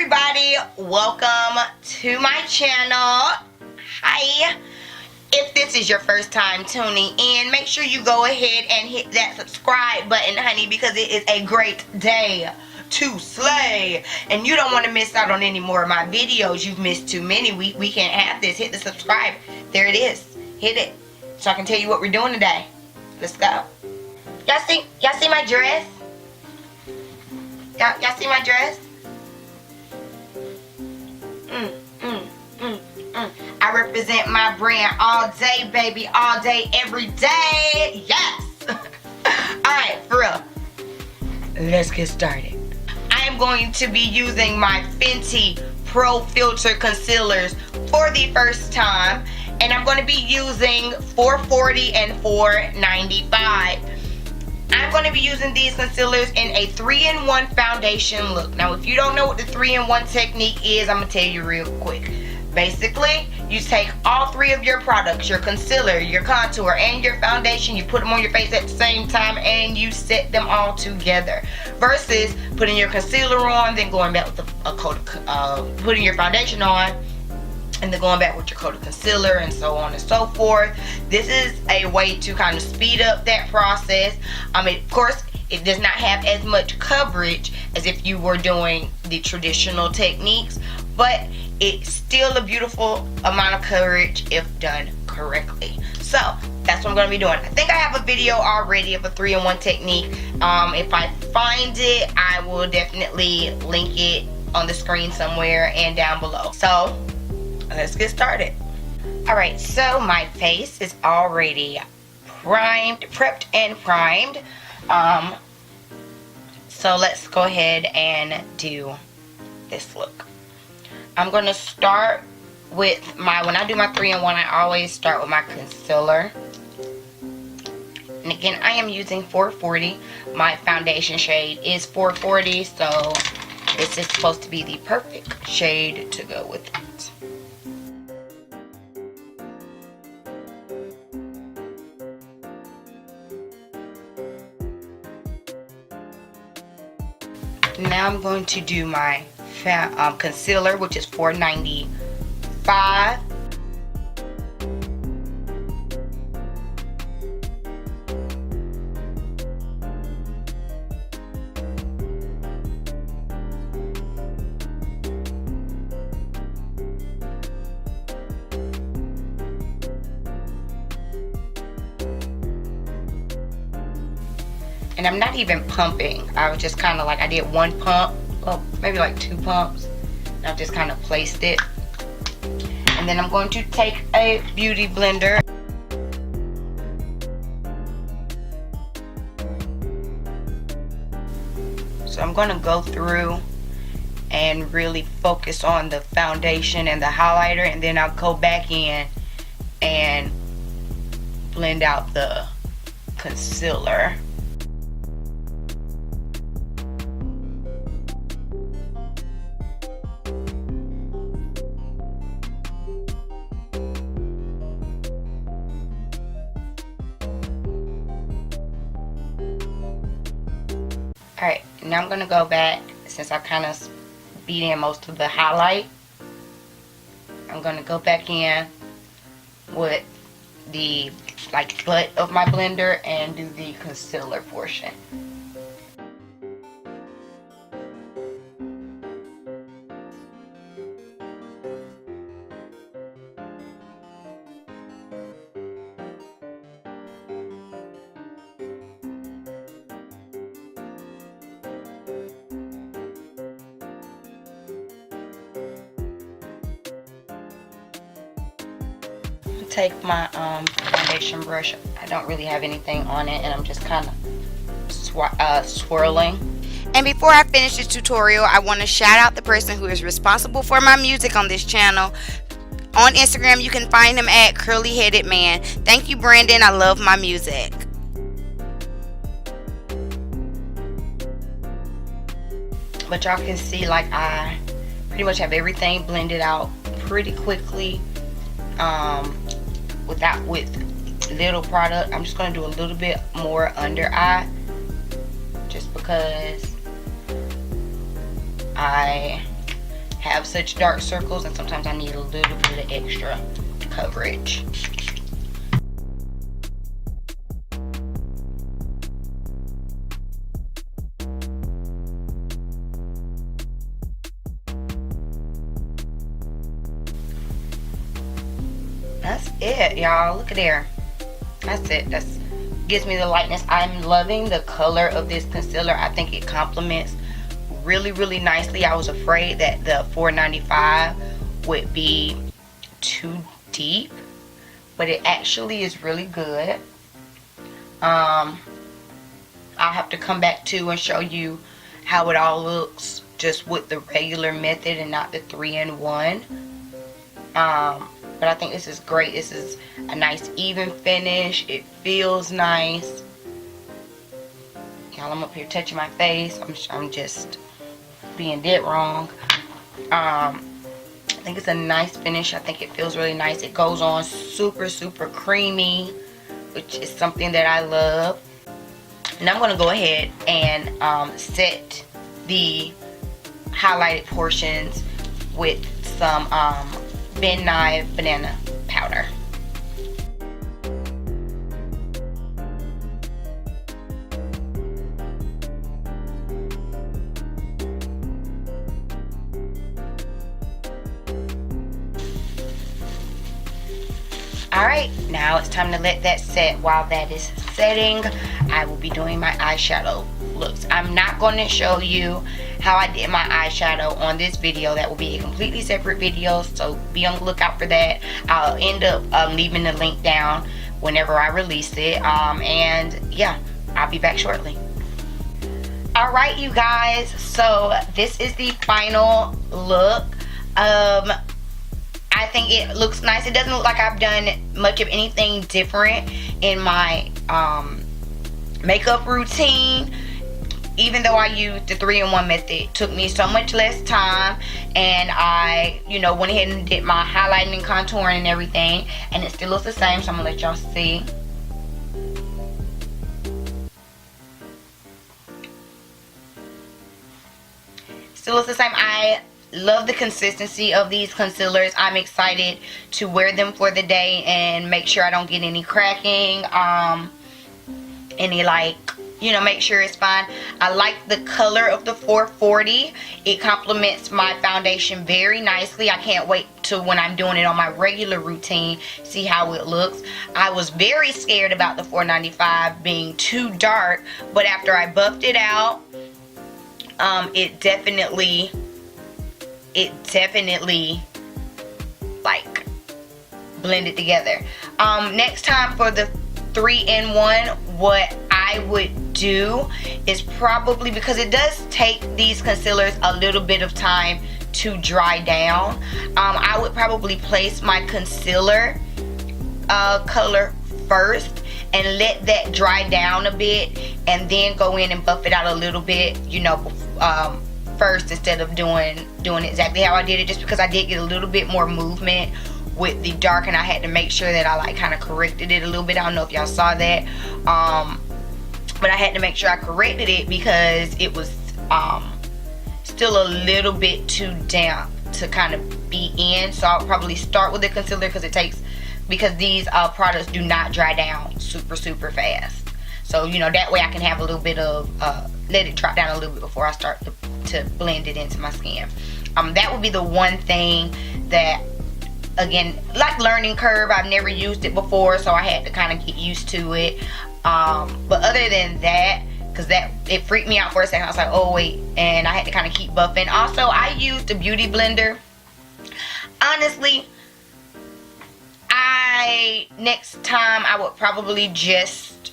everybody, welcome to my channel. Hi. If this is your first time tuning in, make sure you go ahead and hit that subscribe button, honey, because it is a great day to slay. And you don't want to miss out on any more of my videos. You've missed too many. We can't have this. Hit the subscribe. There it is. Hit it so I can tell you what we're doing today. Let's go. Y'all see my dress? Y'all see my dress? I represent my brand all day, baby. All day, every day. Yes. Alright, for real. Let's get started. I am going to be using my Fenty Pro Filter Concealers for the first time. And I'm going to be using $4.40 and $4.95. I'm going to be using these concealers in a 3-in-1 foundation look. Now, if you don't know what the 3-in-1 technique is, I'm going to tell you real quick. Basically, you take all three of your products, your concealer, your contour, and your foundation, you put them on your face at the same time, and you set them all together. Versus putting your concealer on, then going back with a coat of, putting your foundation on, and then going back with your coat of concealer, and so on and so forth. This is a way to kind of speed up that process. Of course, it does not have as much coverage as if you were doing the traditional techniques, but it's still a beautiful amount of coverage if done correctly. So that's what I'm going to be doing. I think I have a video already of a 3-in-1 technique. If I find it, I will definitely link it on the screen somewhere and down below. So let's get started. Alright, so my face is already prepped and primed. So let's go ahead and do this look. I'm going to start with when I do my 3-in-1, I always start with my concealer. And again, I am using 440. My foundation shade is 440, so this is supposed to be the perfect shade to go with it. Now I'm going to do my concealer, which is $4.95. And I'm not even pumping. I was just kind of like, I did one pump, well, maybe like 2 pumps. And I've just kind of placed it. And then I'm going to take a beauty blender. So I'm going to go through and really focus on the foundation and the highlighter. And then I'll go back in and blend out the concealer. Alright, now I'm going to go back, since I kind of beat in most of the highlight. I'm going to go back in with the butt of my blender and do the concealer portion. Take my foundation brush. I don't really have anything on it, and I'm just kind of swirling. And before I finish this tutorial, I want to shout out the person who is responsible for my music on this channel. On Instagram, you can find him at Curly Headed Man. Thank you, Brandon. I love my music. But y'all can see, like, I pretty much have everything blended out pretty quickly. With little product. I'm just going to do a little bit more under eye, just because I have such dark circles, and sometimes I need a little bit of extra coverage. That's it, y'all. Look at there. That's it. That's gives me the lightness. I'm loving the color of this concealer. I think it complements really, really nicely. I was afraid that the $4.95 would be too deep, but it actually is really good. I'll have to come back to and show you how it all looks just with the regular method and not the 3-in-1. But I think this is great. This is a nice even finish. It feels nice. Y'all, I'm up here touching my face. I'm just being dead wrong. I think it's a nice finish. I think it feels really nice. It goes on super, super creamy, which is something that I love. And I'm going to go ahead and set the highlighted portions with some Ben Nye banana powder. Alright, now it's time to let that set. While that is setting, I will be doing my eyeshadow looks. I'm not going to show you how I did my eyeshadow on this video. That will be a completely separate video, so be on the lookout for that. I'll end up leaving the link down whenever I release it. And yeah, I'll be back shortly. Alright, you guys, so this is the final look. I think it looks nice. It doesn't look like I've done much of anything different in my makeup routine. Even though I used the 3-in-1 method, it took me so much less time, and I, went ahead and did my highlighting and contouring and everything, and it still looks the same, so I'm gonna let y'all see. Still looks the same. I love the consistency of these concealers. I'm excited to wear them for the day and make sure I don't get any cracking, any make sure it's fine. I like the color of the 440. It complements my foundation very nicely. I can't wait to when I'm doing it on my regular routine, see how it looks. I was very scared about the 495 being too dark, but after I buffed it out, it definitely like blended together. Next time for the 3-in-1, what I would do is probably, because it does take these concealers a little bit of time to dry down, I would probably place my concealer color first and let that dry down a bit, and then go in and buff it out a little bit, first, instead of doing exactly how I did it, just because I did get a little bit more movement with the dark, and I had to make sure that I kind of corrected it a little bit. I don't know if y'all saw that, but I had to make sure I corrected it because it was still a little bit too damp to kind of be in. So I'll probably start with the concealer because these products do not dry down super fast. So that way I can have a little bit of let it drop down a little bit before I start to blend it into my skin. That would be the one thing that, again, like learning curve, I've never used it before, so I had to kind of get used to it. But other than that, because it freaked me out for a second, I was like, oh wait, and I had to kind of keep buffing. Also, I used a beauty blender. Honestly, next time I would probably just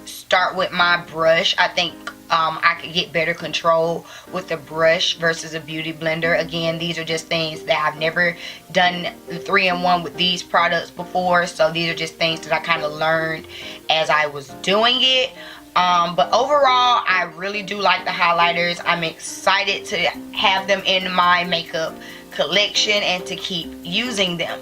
start with my brush. I think I could get better control with the brush versus a beauty blender. Again, these are just things that I've never done the 3-in-1 with these products before, so these are just things that I kind of learned as I was doing it. But overall, I really do like the highlighters. I'm excited to have them in my makeup collection and to keep using them.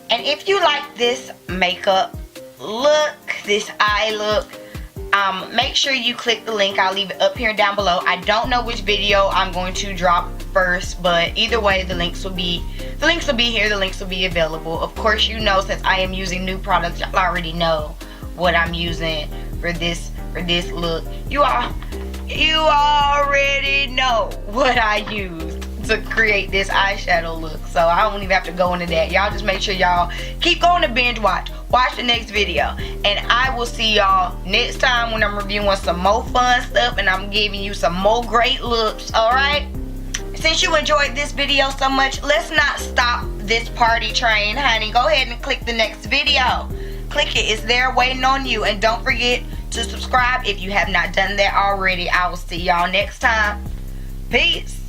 And if you like this makeup look, this eye look, make sure you click the link. I'll leave it up here and down below. I don't know which video I'm going to drop first, but either way the links will be here, the links will be available. Of course, you know, since I am using new products, y'all already know what I'm using for this look. You already know what I use to create this eyeshadow look, so I don't even have to go into that. Y'all just make sure y'all keep going to binge watch the next video, and I will see y'all next time when I'm reviewing some more fun stuff and I'm giving you some more great looks. Alright, since you enjoyed this video so much, let's not stop this party train, honey. Go ahead and click the next video. Click it, it's there waiting on you, and don't forget to subscribe if you have not done that already. I will see y'all next time. Peace.